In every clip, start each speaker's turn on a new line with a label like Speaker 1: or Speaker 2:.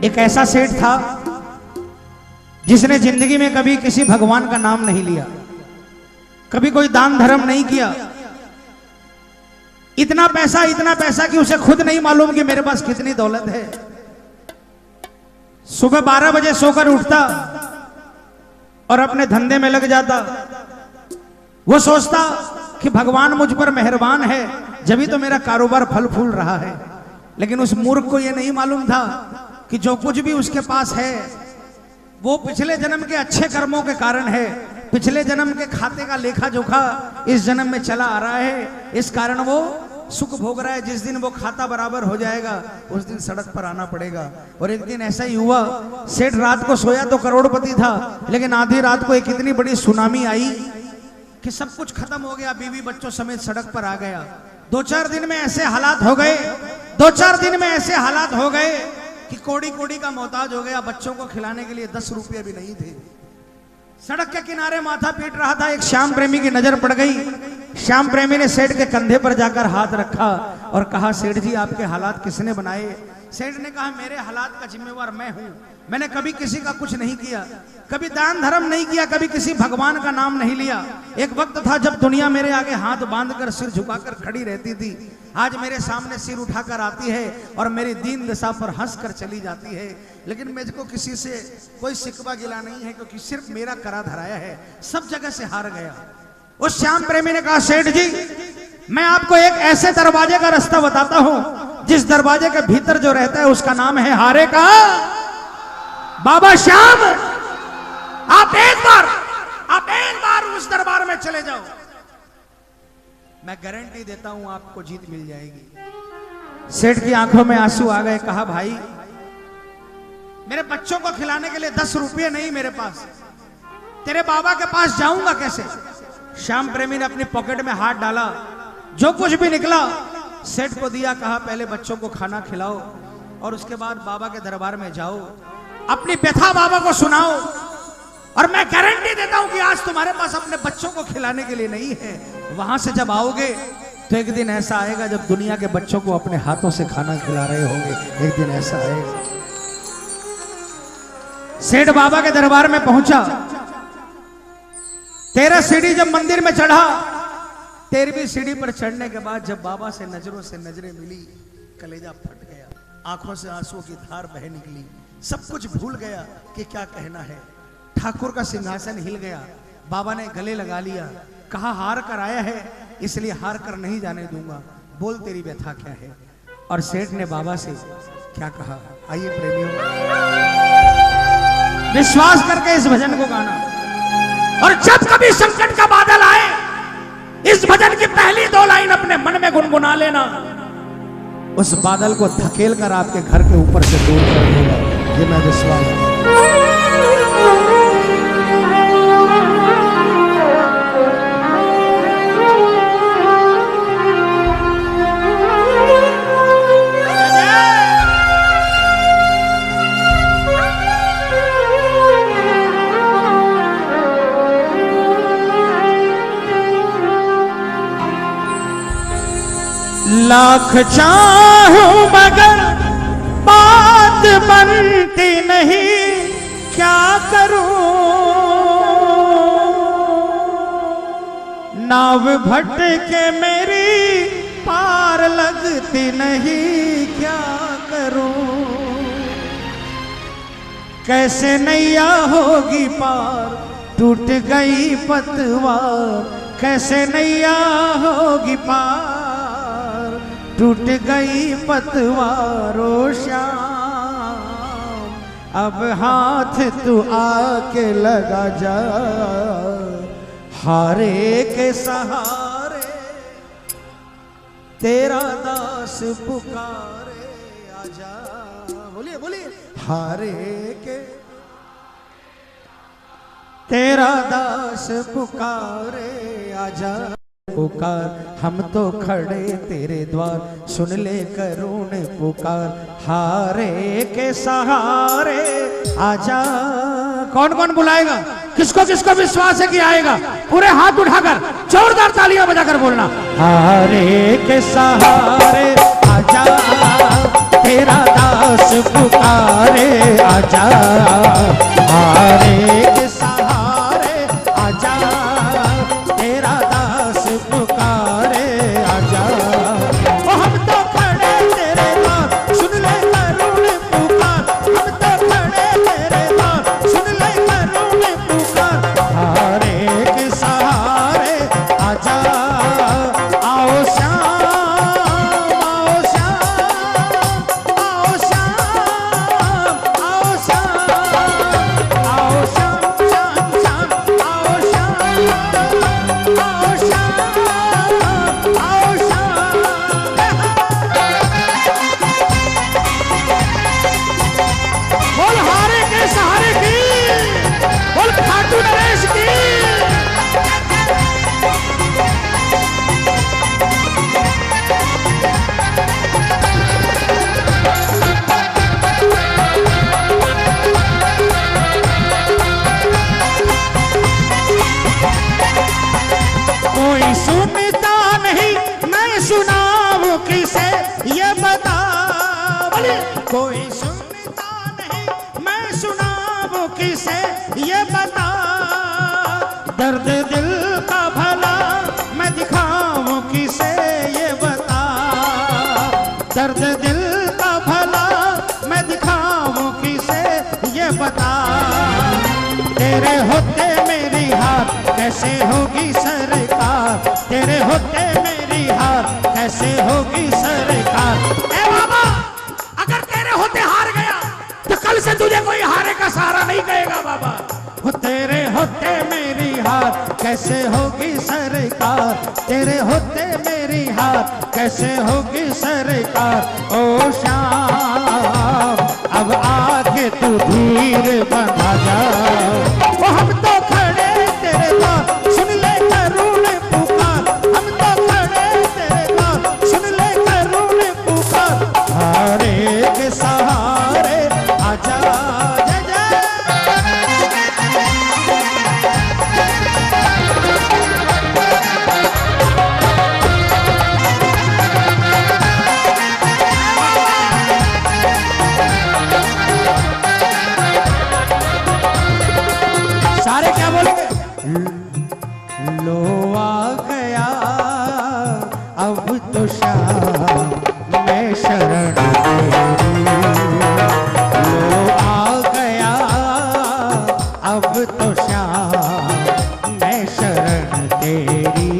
Speaker 1: एक ऐसा सेठ था जिसने जिंदगी में कभी किसी भगवान का नाम नहीं लिया, कभी कोई दान धर्म नहीं किया। इतना पैसा कि उसे खुद नहीं मालूम कि मेरे पास कितनी दौलत है। सुबह 12 बजे सोकर उठता और अपने धंधे में लग जाता। वो सोचता कि भगवान मुझ पर मेहरबान है, जभी तो मेरा कारोबार फल फूल रहा है। लेकिन उस मूर्ख को यह नहीं मालूम था कि जो कुछ भी उसके पास है वो पिछले जन्म के अच्छे कर्मों के कारण है। पिछले जन्म के खाते का लेखा जोखा इस जन्म में चला आ रहा है, इस कारण वो सुख भोग रहा है। जिस दिन वो खाता बराबर हो जाएगा उस दिन सड़क पर आना पड़ेगा। और एक दिन ऐसा ही हुआ, सेठ रात को सोया तो करोड़पति था, लेकिन आधी रात को एक इतनी बड़ी सुनामी आई कि सब कुछ खत्म हो गया, बीवी बच्चों समेत सड़क पर आ गया। 2-4 दिन में ऐसे हालात हो गए, 2-4 दिन में ऐसे हालात हो गए कि कोड़ी कोड़ी का मोहताज हो गया। बच्चों को खिलाने के लिए 10 रुपये भी नहीं थे। सड़क के किनारे माथा पीट रहा था, एक श्याम प्रेमी की नजर पड़ गई। श्याम प्रेमी ने सेठ के कंधे पर जाकर हाथ रखा और कहा, सेठ जी आपके हालात किसने बनाए? सेठ ने कहा, मेरे हालात का जिम्मेवार मैं हूं। मैंने कभी किसी का कुछ नहीं किया, कभी दान धर्म नहीं किया, कभी किसी भगवान का नाम नहीं लिया। एक वक्त था जब दुनिया मेरे आगे हाथ बांधकर सिर झुकाकर खड़ी रहती थी। आज मेरे सामने सिर उठाकर आती है और मेरी दीन दशा पर हंसकर चली जाती है। लेकिन मुझको किसी से कोई शिकवा गिला नहीं है, क्योंकि सिर्फ मेरा करा धराया है, सब जगह से हार गया। उस श्याम प्रेमी ने कहा, सेठ जी मैं आपको एक ऐसे दरवाजे का रास्ता बताता हूं जिस दरवाजे के भीतर जो रहता है उसका नाम है हारे का बाबा श्याम। आप एक बार उस दरबार में चले जाओ, मैं गारंटी देता हूं आपको जीत मिल जाएगी। सेठ की आंखों में आंसू आ गए। कहा, भाई मेरे बच्चों को खिलाने के लिए 10 रुपये नहीं मेरे पास, तेरे बाबा के पास जाऊंगा कैसे? श्याम प्रेमी ने अपनी पॉकेट में हाथ डाला, जो कुछ भी निकला सेठ को दिया। कहा, पहले बच्चों को खाना खिलाओ और उसके बाद बाबा के दरबार में जाओ, अपनी व्यथा बाबा को सुनाओ, और मैं गारंटी देता हूं कि आज तुम्हारे पास अपने बच्चों को खिलाने के लिए नहीं है। वहां से जब आओगे तो एक दिन ऐसा आएगा जब दुनिया के बच्चों को अपने हाथों से खाना खिला रहे होंगे। एक दिन ऐसा आएगा। सेठ बाबा के दरबार में पहुंचा। 13 सीढ़ी जब मंदिर में चढ़ा, 13वीं सीढ़ी पर चढ़ने के बाद जब बाबा से नजरों से नजरें मिली, कलेजा फट गया, आंखों से आंसुओं की धार बह निकली। सब कुछ भूल गया कि क्या कहना है। ठाकुर का सिंहासन हिल गया। बाबा ने गले लगा लिया। कहा, हार कर आया है इसलिए हार कर नहीं जाने दूंगा, बोल तेरी व्यथा क्या है? और सेठ ने बाबा से क्या कहा, आइए प्रेमियों विश्वास करके इस भजन को गाना। और जब कभी संकट का बादल आए, इस भजन की पहली 2 लाइन अपने मन में गुनगुना लेना, उस बादल को धकेल कर आपके घर के ऊपर से दूर कर देगा। ये मैं विश्वास करता हूं। लाख चाहूं मगर बात बनती नहीं, क्या करूं? नाव भटके मेरी पार लगती नहीं, क्या करूं? कैसे नैया होगी पार, टूट गई पतवार, कैसे नैया होगी पार, टूट गई पतवारो श्याम। अब हाथ तू आके लगा जा, हारे के सहारे तेरा दास पुकारे, आजा। बोलिए बोलिए, हारे के तेरा दास पुकारे, आजा। पुकार हम तो खड़े तेरे द्वार, सुन ले करुण पुकार, हारे के सहारे आजा। कौन कौन बुलाएगा? किसको किसको विश्वास है कि आएगा? पूरे हाथ उठाकर जोरदार तालियां बजाकर बोलना, हारे के सहारे आजा, तेरा दास पुकार। सहारे आजा, हारे के सहारे आजा, तेरा दास पुकारे आजा। ओ हम तो खड़े तेरे पास, सुन ले करुण पुकार, हम तो खड़े तेरे पास, सुन ले करुण पुकार, हारे के सहारे आजा। आओ श्याम, आओ श्याम, आओ श्याम, आओ श्याम, आओ श्याम, श्याम श्याम, आओ श्याम, आओ श्याम, आओ श्याम। बोल हारे के सहारे की, बोल खाटू नरेश की। कोई सुनता नहीं, मैं सुनाऊं किसे ये बता। कोई सुनता नहीं, मैं सुनाऊं किसे ये बता। दर्द दिल का भला मैं दिखाऊं किसे ये बता। दर्द दिल का भला मैं दिखाऊं किसे ये बता। तेरे होते मेरी हार कैसे होगी सरकार, तेरे होते मेरी हार कैसे होगी सरकार। ए बाबा, अगर तेरे होते हार गया तो कल से तुझे कोई हारे का सहारा नहीं कहेगा बाबा। वो तेरे होते मेरी हार कैसे होगी सरकार, तेरे होते मेरी हार कैसे होगी सरकार। ओ श्याम, अब आके तू धीर बना जा। वो हम तो खड़े तेरे पास, सुन ले करुण पुकार, हम तो खड़े तेरे पास, सुन ले करुण पुकार, हारे के सहारे आजा। जय जय। सारे क्या बोलेंगे? लो आ गया अब तो श्याम मैं शरण तेरी। लो आ गया अब तो श्याम मैं शरण तेरी,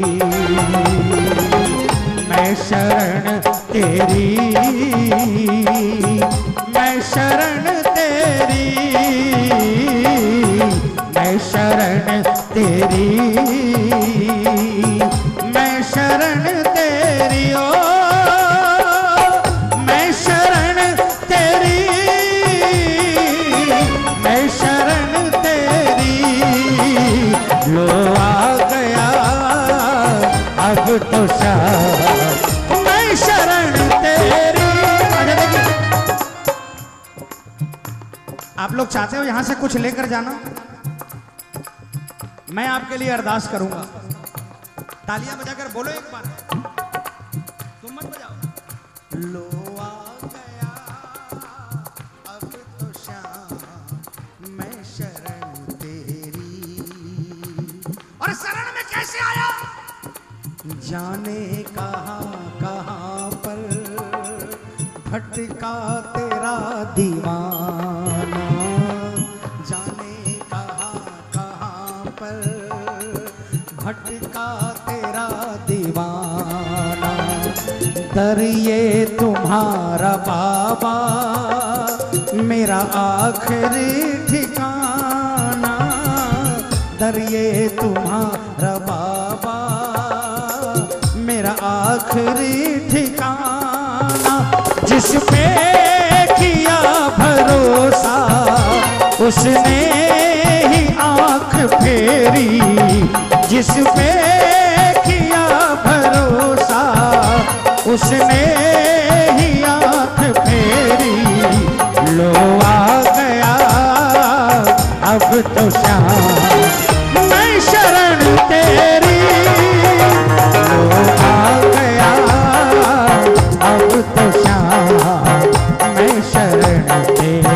Speaker 1: मैं शरण तेरी, मैं शरण तेरी, मैं शरण तेरी, मैं शरण तेरी। ओ मैं शरण तेरी, मैं शरण तेरी। लो आ गया अब तो श्याम मैं शरण तेरी। अच्छा देखिए, आप लोग चाहते हो यहां से कुछ लेकर जाना, मैं आपके लिए अरदास करूंगा। तालियां बजाकर बोलो एक बार, तुम मत बजाओ। लो आ गया अब तो श्याम मैं शरण तेरी। और शरण में कैसे आया? जाने कहां कहां पर भटका तेरा दीवाना। जाने कहां कहां पर भटका तेरा दीवाना। दर ये तुम्हारा बाबा मेरा आखिरी ठिकाना। दर ये तुम्हारा बाबा मेरा आखिरी ठिकाना। जिस पे किया भरोसा उसने ही आंख फेरी। जिस पे किया भरोसा उसने ही आंख फेरी। लो आ गया अब तो श्याम मैं शरण तेरी। लो आ गया अब तो श्याम मैं शरण तेरी।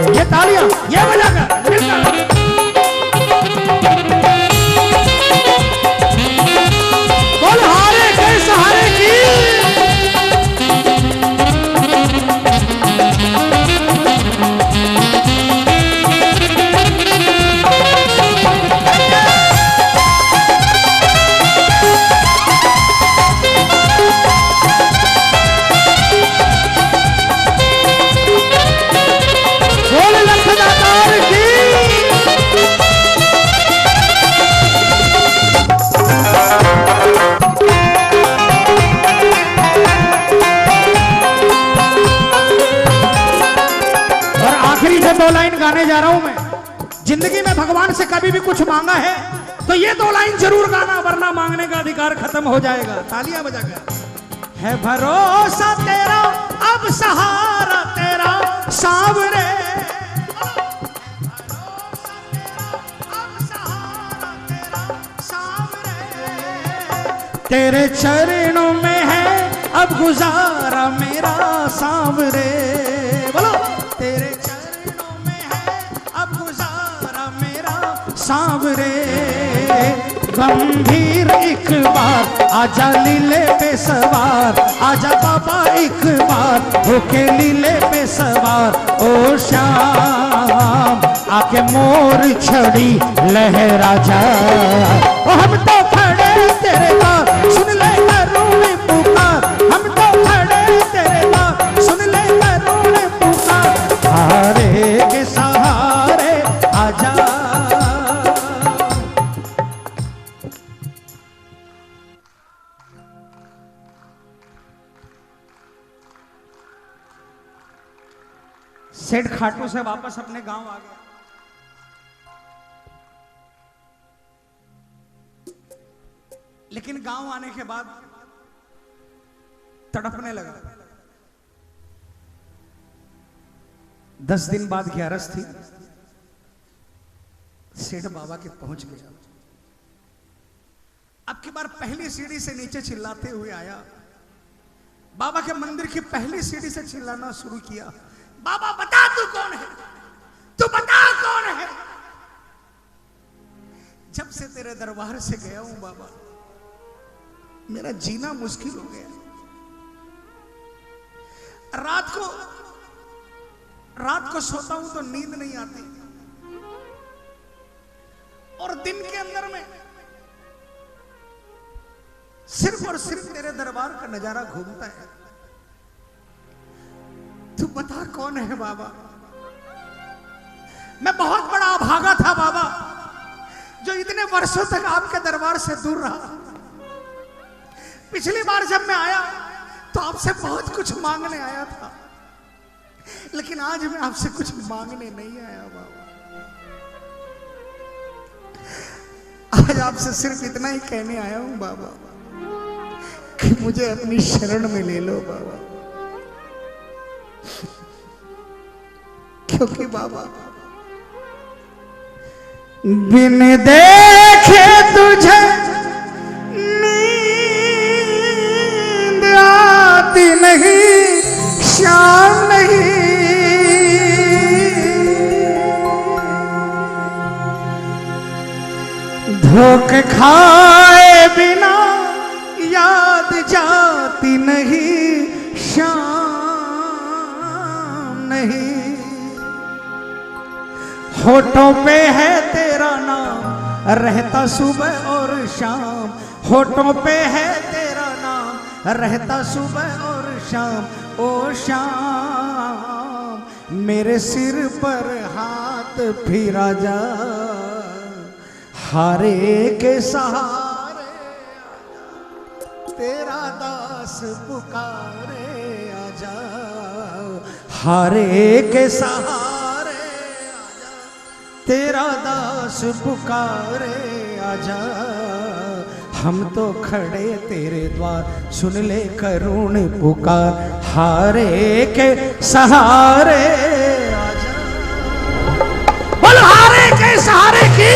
Speaker 1: दो लाइन गाने जा रहा हूं मैं। जिंदगी में भगवान से कभी भी कुछ मांगा है तो ये दो लाइन जरूर गाना, वरना मांगने का अधिकार खत्म हो जाएगा। तालियां बजाकर। है भरोसा तेरा अब सहारा तेरा सांवरे, तेरे चरणों में है अब गुजारा मेरा सांवरे। बोलो, तेरे चरणों में है अब गुजारा मेरा सांवरे। गंभीर एक बार आजा लीले पे सवार, आजा बाबा एक बार होके लीले पे सवार। ओ श्याम आके मोर छड़ी लहरा जा, ओ हम तो खड़े तेरे पास सुन ले करुण पुकार, हम तो खड़े तेरे पास सुन ले करुण पुकार। हारे के सहारे आजा। सेठ खाटू से वापस अपने गांव आ गया। लेकिन गांव आने के बाद तड़पने लगा। 10 दिन बाद 11 थी, सेठ बाबा के पहुंच गया। अब की बार पहली सीढ़ी से नीचे चिल्लाते हुए आया। बाबा के मंदिर की पहली सीढ़ी से चिल्लाना शुरू किया, बाबा बता तू कौन है, तू बता कौन है। जब से तेरे दरबार से गया हूं बाबा, मेरा जीना मुश्किल हो गया। रात को सोता हूं तो नींद नहीं आती, और दिन के अंदर में सिर्फ और सिर्फ तेरे दरबार का नजारा घूमता है। तू बता कौन है बाबा। मैं बहुत बड़ा अभागा था बाबा, जो इतने वर्षों तक आपके दरबार से दूर रहा। पिछली बार जब मैं आया तो आपसे बहुत कुछ मांगने आया था, लेकिन आज मैं आपसे कुछ मांगने नहीं आया बाबा। आज आपसे सिर्फ इतना ही कहने आया हूं बाबा कि मुझे अपनी शरण में ले लो बाबा। क्योंकि बाबा बिन देखे तुझे नींद आती नहीं, शाम नहीं। धोखे खाए बिना याद जाती नहीं, शाम नहीं। होठों पे है तेरा नाम रहता सुबह और शाम, होठों पे है तेरा नाम रहता सुबह और शाम। ओ शाम मेरे सिर पर हाथ फिरा जा, हारे के सहारे तेरा दास पुकारे आजा, हारे के सहारे आजा तेरा दास पुकारे आजा। हम तो खड़े तेरे द्वार सुन ले करुण पुकार, हारे के सहारे आजा। बोल हारे के सहारे की